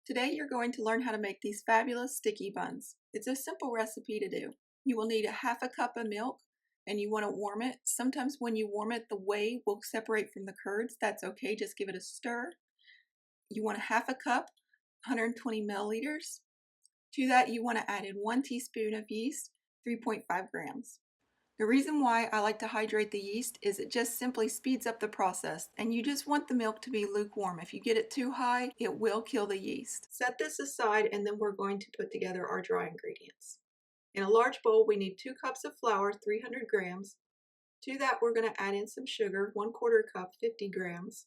Today you're going to learn how to make these fabulous sticky buns. It's a simple recipe to do. You will need a half a cup of milk and you want to warm it. Sometimes when you warm it, the whey will separate from the curds. That's okay, just give it a stir. You want a half a cup, 120 milliliters. To that you want to add in 1 teaspoon of yeast, 3.5 grams. The reason why I like to hydrate the yeast is it just simply speeds up the process, and you just want the milk to be lukewarm. If you get it too high, it will kill the yeast. Set this aside and then we're going to put together our dry ingredients. In a large bowl we need 2 cups of flour, 300 grams. To that we're going to add in some sugar, 1/4 cup, 50 grams,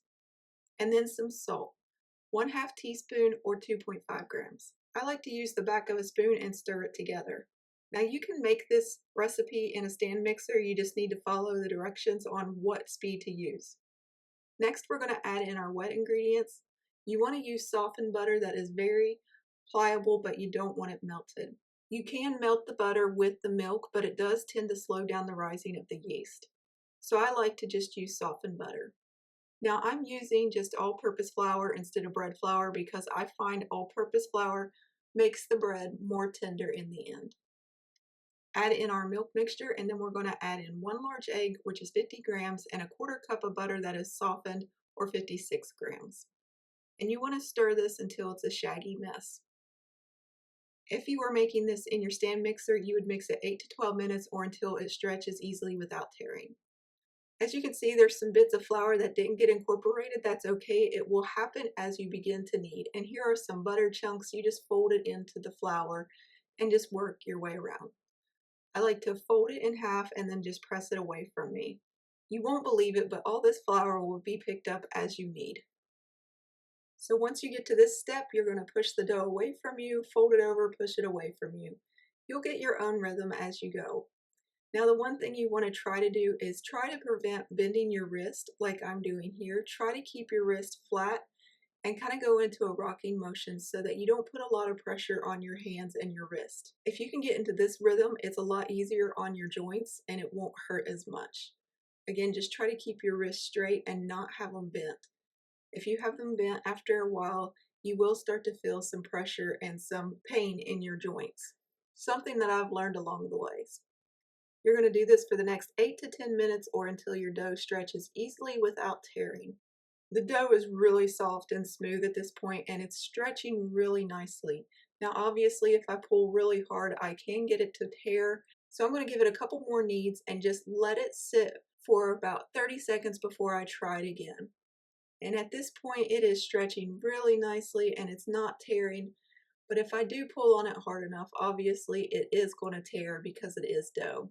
and then some salt, 1/2 teaspoon or 2.5 grams. I like to use the back of a spoon and stir it together. Now you can make this recipe in a stand mixer, you just need to follow the directions on what speed to use. Next we're going to add in our wet ingredients. You want to use softened butter that is very pliable, but you don't want it melted. You can melt the butter with the milk, but it does tend to slow down the rising of the yeast. So I like to just use softened butter. Now I'm using just all-purpose flour instead of bread flour because I find all-purpose flour makes the bread more tender in the end. Add in our milk mixture, and then we're going to add in 1 large egg, which is 50 grams, and a 1/4 cup of butter that is softened, or 56 grams. And you want to stir this until it's a shaggy mess. If you were making this in your stand mixer, you would mix it 8 to 12 minutes or until it stretches easily without tearing. As you can see, there's some bits of flour that didn't get incorporated. That's okay. It will happen as you begin to knead. And here are some butter chunks. You just fold it into the flour and just work your way around. I like to fold it in half and then just press it away from me. You won't believe it, but all this flour will be picked up as you knead. So once you get to this step, you're going to push the dough away from you, fold it over, push it away from you. You'll get your own rhythm as you go. Now the one thing you want to try to do is try to prevent bending your wrist like I'm doing here. Try to keep your wrist flat and kind of go into a rocking motion so that you don't put a lot of pressure on your hands and your wrist. If you can get into this rhythm, it's a lot easier on your joints and it won't hurt as much. Again, just try to keep your wrists straight and not have them bent. If you have them bent after a while, you will start to feel some pressure and some pain in your joints. Something that I've learned along the ways. You're going to do this for the next 8 to 10 minutes or until your dough stretches easily without tearing. The dough is really soft and smooth at this point, and it's stretching really nicely. Now obviously if I pull really hard I can get it to tear, so I'm going to give it a couple more kneads and just let it sit for about 30 seconds before I try it again. And at this point it is stretching really nicely and it's not tearing, but if I do pull on it hard enough, obviously it is going to tear because it is dough.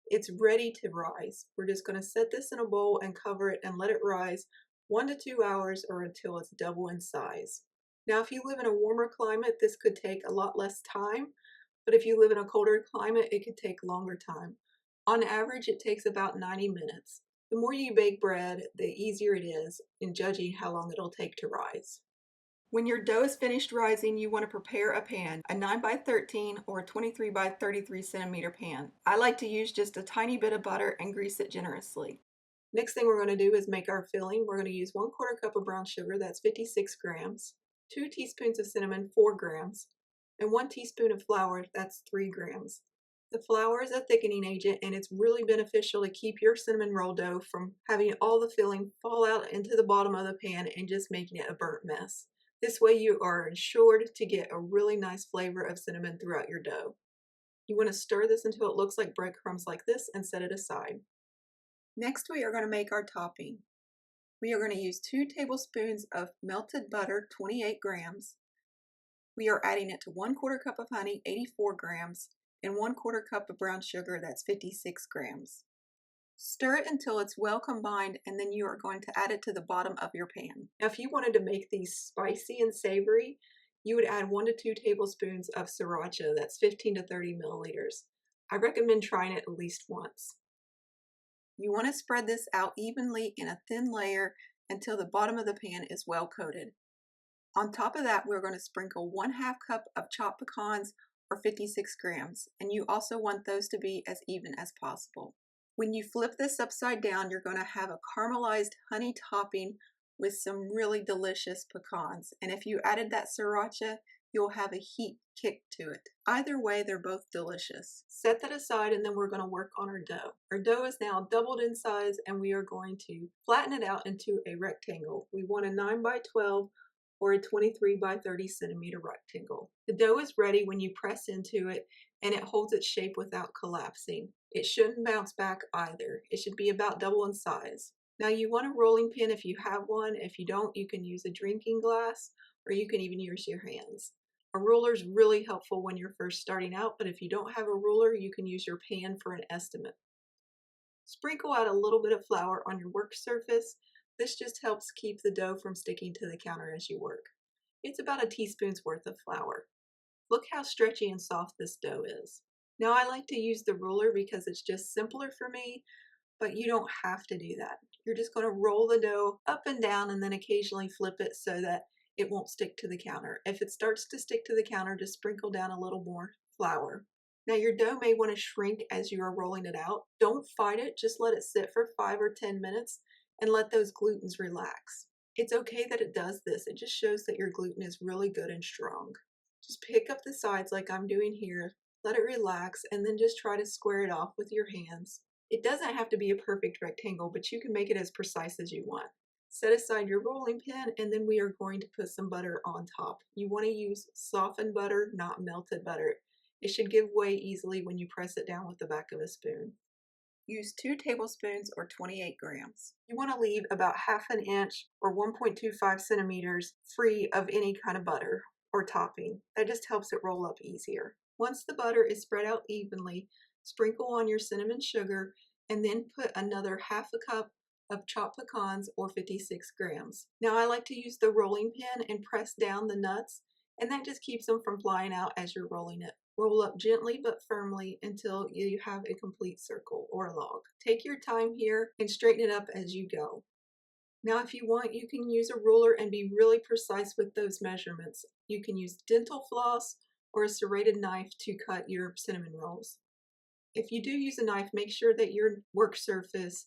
It's ready to rise. We're just going to set this in a bowl and cover it and let it rise 1 to 2 hours or until it's double in size. Now if you live in a warmer climate, this could take a lot less time, but if you live in a colder climate, it could take longer time. On average, it takes about 90 minutes. The more you bake bread, the easier it is in judging how long it'll take to rise. When your dough is finished rising, you want to prepare a pan, a 9 by 13 or a 23 by 33 centimeter pan. I like to use just a tiny bit of butter and grease it generously. Next thing we're going to do is make our filling. We're going to use 1/4 cup of brown sugar, that's 56 grams, 2 teaspoons of cinnamon, 4 grams, and 1 teaspoon of flour, that's 3 grams. The flour is a thickening agent and it's really beneficial to keep your cinnamon roll dough from having all the filling fall out into the bottom of the pan and just making it a burnt mess. This way you are ensured to get a really nice flavor of cinnamon throughout your dough. You want to stir this until it looks like breadcrumbs like this and set it aside. Next we are going to make our topping. We are going to use 2 tablespoons of melted butter, 28 grams. We are adding it to 1/4 cup of honey, 84 grams, and 1/4 cup of brown sugar, that's 56 grams. Stir it until it's well combined and then you are going to add it to the bottom of your pan. Now if you wanted to make these spicy and savory, you would add 1 to 2 tablespoons of sriracha, that's 15 to 30 milliliters. I recommend trying it at least once. You want to spread this out evenly in a thin layer until the bottom of the pan is well coated. On top of that, we're going to sprinkle 1/2 cup of chopped pecans or 56 grams, and you also want those to be as even as possible. When you flip this upside down, you're going to have a caramelized honey topping with some really delicious pecans. And if you added that sriracha, you'll have a heat kick to it. Either way, they're both delicious. Set that aside and then we're going to work on our dough. Our dough is now doubled in size and we are going to flatten it out into a rectangle. We want a 9 by 12 or a 23 by 30 centimeter rectangle. The dough is ready when you press into it and it holds its shape without collapsing. It shouldn't bounce back either. It should be about double in size. Now you want a rolling pin if you have one. If you don't, you can use a drinking glass or you can even use your hands. A ruler is really helpful when you're first starting out, but if you don't have a ruler, you can use your pan for an estimate. Sprinkle out a little bit of flour on your work surface. This just helps keep the dough from sticking to the counter as you work. It's about a teaspoon's worth of flour. Look how stretchy and soft this dough is. Now I like to use the ruler because it's just simpler for me, but you don't have to do that. You're just going to roll the dough up and down and then occasionally flip it so that it won't stick to the counter. If it starts to stick to the counter, just sprinkle down a little more flour. Now your dough may want to shrink as you are rolling it out. Don't fight it, just let it sit for 5 or 10 minutes and let those glutens relax. It's okay that it does this, it just shows that your gluten is really good and strong. Just pick up the sides like I'm doing here, let it relax, and then just try to square it off with your hands. It doesn't have to be a perfect rectangle, but you can make it as precise as you want. Set aside your rolling pin and then we are going to put some butter on top. You want to use softened butter, not melted butter. It should give way easily when you press it down with the back of a spoon. Use 2 tablespoons or 28 grams. You want to leave about ½ inch or 1.25 centimeters free of any kind of butter or topping. That just helps it roll up easier. Once the butter is spread out evenly, sprinkle on your cinnamon sugar and then put another ½ cup of chopped pecans or 56 grams. Now I like to use the rolling pin and press down the nuts, and that just keeps them from flying out as you're rolling it. Roll up gently but firmly until you have a complete circle or log. Take your time here and straighten it up as you go. Now if you want, you can use a ruler and be really precise with those measurements. You can use dental floss or a serrated knife to cut your cinnamon rolls. If you do use a knife, make sure that your work surface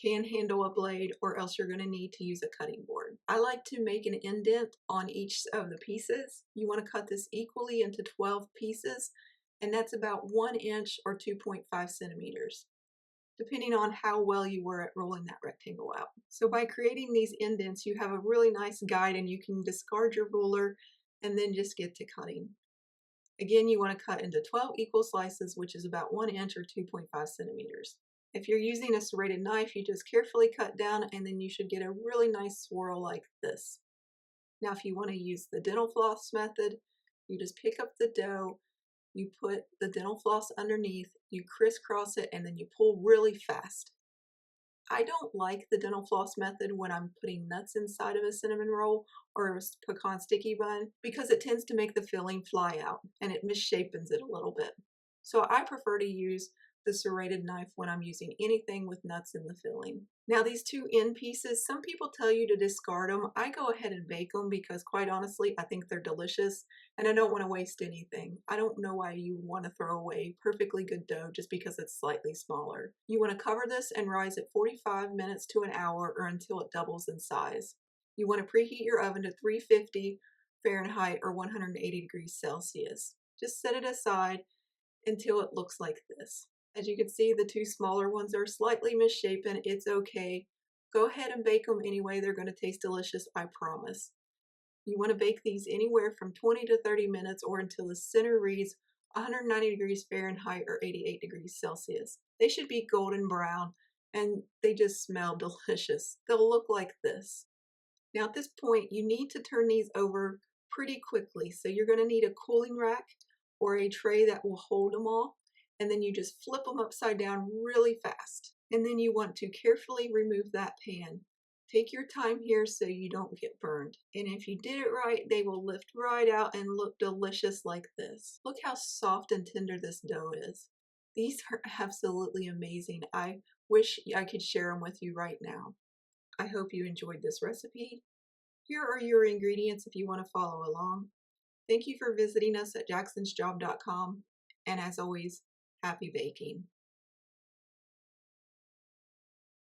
can handle a blade or else you're going to need to use a cutting board. I like to make an indent on each of the pieces. You want to cut this equally into 12 pieces, and that's about 1 inch or 2.5 centimeters, depending on how well you were at rolling that rectangle out. So by creating these indents, you have a really nice guide and you can discard your ruler and then just get to cutting. Again, you want to cut into 12 equal slices, which is about 1 inch or 2.5 centimeters. If you're using a serrated knife, you just carefully cut down and then you should get a really nice swirl like this. Now, if you want to use the dental floss method, you just pick up the dough, you put the dental floss underneath, you crisscross it, and then you pull really fast. I don't like the dental floss method when I'm putting nuts inside of a cinnamon roll or a pecan sticky bun because it tends to make the filling fly out and it misshapens it a little bit. So I prefer to use the serrated knife when I'm using anything with nuts in the filling. Now these 2 end pieces, some people tell you to discard them. I go ahead and bake them because quite honestly, I think they're delicious and I don't want to waste anything. I don't know why you want to throw away perfectly good dough just because it's slightly smaller. You want to cover this and rise it 45 minutes to an hour or until it doubles in size. You want to preheat your oven to 350 Fahrenheit or 180 degrees Celsius. Just set it aside until it looks like this. As you can see, the 2 smaller ones are slightly misshapen. It's okay. Go ahead and bake them anyway. They're going to taste delicious, I promise. You want to bake these anywhere from 20 to 30 minutes or until the center reads 190 degrees Fahrenheit or 88 degrees Celsius. They should be golden brown and they just smell delicious. They'll look like this. Now at this point, you need to turn these over pretty quickly. So you're going to need a cooling rack or a tray that will hold them all. And then you just flip them upside down really fast. And then you want to carefully remove that pan. Take your time here so you don't get burned. And if you did it right, they will lift right out and look delicious like this. Look how soft and tender this dough is. These are absolutely amazing. I wish I could share them with you right now. I hope you enjoyed this recipe. Here are your ingredients if you want to follow along. Thank you for visiting us at jacksonsjob.com. And as always, happy baking.